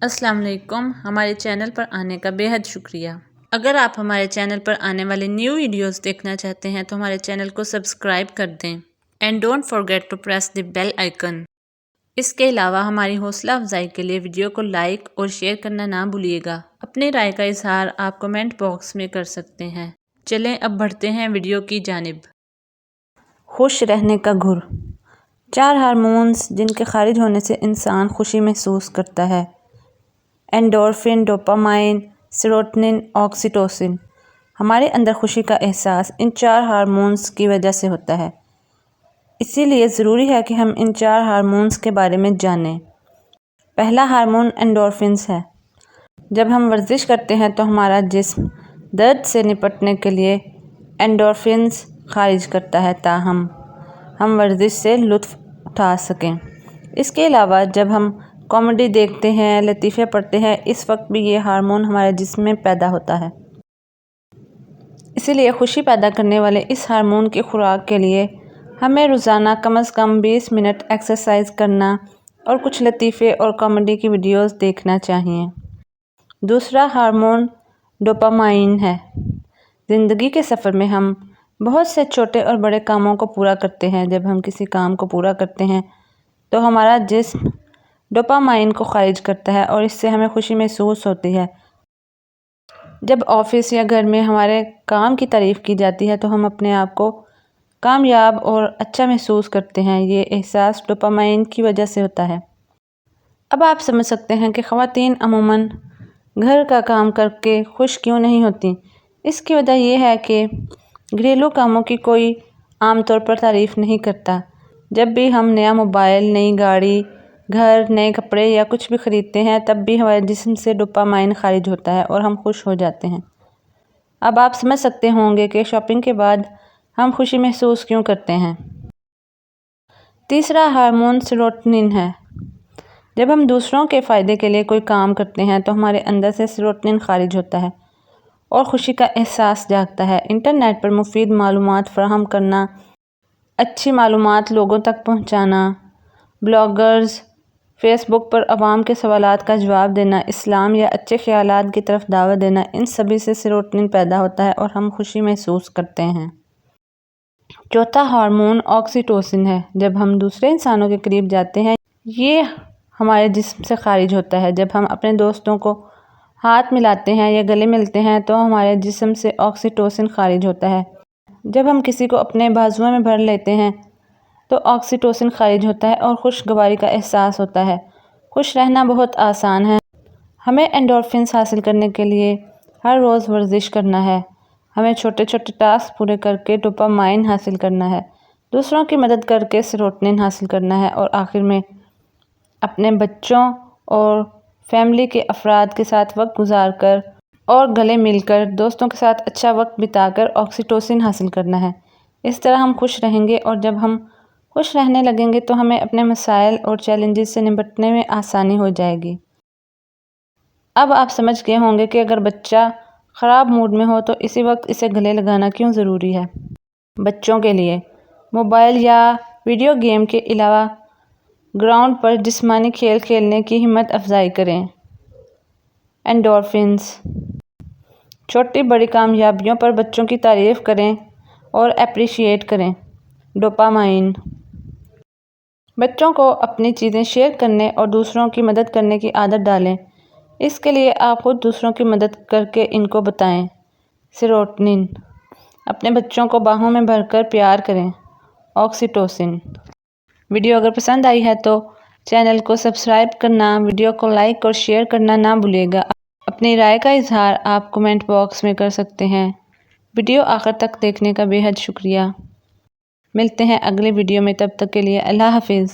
السلام علیکم، ہمارے چینل پر آنے کا بے حد شکریہ۔ اگر آپ ہمارے چینل پر آنے والے نیو ویڈیوز دیکھنا چاہتے ہیں تو ہمارے چینل کو سبسکرائب کر دیں and don't forget to press the bell icon. اس کے علاوہ ہماری حوصلہ افزائی کے لیے ویڈیو کو لائک اور شیئر کرنا نہ بھولیے گا۔ اپنی رائے کا اظہار آپ کمنٹ باکس میں کر سکتے ہیں۔ چلیں اب بڑھتے ہیں ویڈیو کی جانب۔ خوش رہنے کا گر۔ 4 ہارمونز جن کے خارج ہونے سے انسان خوشی محسوس کرتا ہے: اینڈورفن، ڈوپامائن، سیروٹونن، آکسیٹوسن۔ ہمارے اندر خوشی کا احساس ان 4 ہارمونز کی وجہ سے ہوتا ہے۔ اسی لیے ضروری ہے کہ ہم ان 4 ہارمونز کے بارے میں جانیں۔ پہلا ہارمون اینڈورفنز ہے۔ جب ہم ورزش کرتے ہیں تو ہمارا جسم درد سے نپٹنے کے لیے اینڈورفنز خارج کرتا ہے تاہم ہم ورزش سے لطف اٹھا سکیں۔ اس کے علاوہ جب ہم کامیڈی دیکھتے ہیں، لطیفے پڑھتے ہیں، اس وقت بھی یہ ہارمون ہمارے جسم میں پیدا ہوتا ہے۔ اسی لیے خوشی پیدا کرنے والے اس ہارمون کی خوراک کے لیے ہمیں روزانہ کم از کم 20 منٹ ایکسرسائز کرنا اور کچھ لطیفے اور کامیڈی کی ویڈیوز دیکھنا چاہیے۔ دوسرا ہارمون ڈوپامائن ہے۔ زندگی کے سفر میں ہم بہت سے چھوٹے اور بڑے کاموں کو پورا کرتے ہیں۔ جب ہم کسی کام کو پورا کرتے ہیں تو ہمارا جسم ڈوپامائن کو خارج کرتا ہے اور اس سے ہمیں خوشی محسوس ہوتی ہے۔ جب آفس یا گھر میں ہمارے کام کی تعریف کی جاتی ہے تو ہم اپنے آپ کو کامیاب اور اچھا محسوس کرتے ہیں۔ یہ احساس ڈوپامائن کی وجہ سے ہوتا ہے۔ اب آپ سمجھ سکتے ہیں کہ خواتین عموماً گھر کا کام کر کے خوش کیوں نہیں ہوتیں۔ اس کی وجہ یہ ہے کہ گھریلو کاموں کی کوئی عام طور پر تعریف نہیں کرتا۔ جب بھی ہم نیا موبائل، نئی گاڑی، گھر، نئے کپڑے یا کچھ بھی خریدتے ہیں تب بھی ہمارے جسم سے ڈوپامائن خارج ہوتا ہے اور ہم خوش ہو جاتے ہیں۔ اب آپ سمجھ سکتے ہوں گے کہ شاپنگ کے بعد ہم خوشی محسوس کیوں کرتے ہیں۔ تیسرا ہارمون سیروٹونن ہے۔ جب ہم دوسروں کے فائدے کے لیے کوئی کام کرتے ہیں تو ہمارے اندر سے سیروٹونن خارج ہوتا ہے اور خوشی کا احساس جاگتا ہے۔ انٹرنیٹ پر مفید معلومات فراہم کرنا، اچھی معلومات لوگوں تک پہنچانا، بلاگرز، فیس بک پر عوام کے سوالات کا جواب دینا، اسلام یا اچھے خیالات کی طرف دعوت دینا، ان سبھی سے سیروٹونن پیدا ہوتا ہے اور ہم خوشی محسوس کرتے ہیں۔ چوتھا ہارمون آکسیٹوسن ہے۔ جب ہم دوسرے انسانوں کے قریب جاتے ہیں یہ ہمارے جسم سے خارج ہوتا ہے۔ جب ہم اپنے دوستوں کو ہاتھ ملاتے ہیں یا گلے ملتے ہیں تو ہمارے جسم سے آکسیٹوسن خارج ہوتا ہے۔ جب ہم کسی کو اپنے بازوؤں میں بھر لیتے ہیں تو آکسیٹوسن خارج ہوتا ہے اور خوشگواری کا احساس ہوتا ہے۔ خوش رہنا بہت آسان ہے۔ ہمیں اینڈورفنز حاصل کرنے کے لیے ہر روز ورزش کرنا ہے۔ ہمیں چھوٹے چھوٹے ٹاسک پورے کر کے ڈوپامائن حاصل کرنا ہے، دوسروں کی مدد کر کے سیروٹونن حاصل کرنا ہے اور آخر میں اپنے بچوں اور فیملی کے افراد کے ساتھ وقت گزار کر اور گلے مل کر، دوستوں کے ساتھ اچھا وقت بتا کر آکسیٹوسن حاصل کرنا ہے۔ اس طرح ہم خوش رہیں گے اور جب ہم خوش رہنے لگیں گے تو ہمیں اپنے مسائل اور چیلنجز سے نمٹنے میں آسانی ہو جائے گی۔ اب آپ سمجھ گئے ہوں گے کہ اگر بچہ خراب موڈ میں ہو تو اسی وقت اسے گلے لگانا کیوں ضروری ہے۔ بچوں کے لیے موبائل یا ویڈیو گیم کے علاوہ گراؤنڈ پر جسمانی کھیل کھیلنے کی ہمت افزائی کریں۔ اینڈورفنز۔ چھوٹی بڑی کامیابیوں پر بچوں کی تعریف کریں اور اپریشیٹ کریں۔ ڈوپامائن۔ بچوں کو اپنی چیزیں شیئر کرنے اور دوسروں کی مدد کرنے کی عادت ڈالیں۔ اس کے لیے آپ خود دوسروں کی مدد کر کے ان کو بتائیں۔ سیروٹونن۔ اپنے بچوں کو باہوں میں بھر کر پیار کریں۔ آکسیٹوسن۔ ویڈیو اگر پسند آئی ہے تو چینل کو سبسکرائب کرنا، ویڈیو کو لائک اور شیئر کرنا نہ بھولیے گا۔ اپنی رائے کا اظہار آپ کمنٹ باکس میں کر سکتے ہیں۔ ویڈیو آخر تک دیکھنے کا بے حد شکریہ۔ ملتے ہیں اگلے ویڈیو میں، تب تک کے لیے اللہ حافظ۔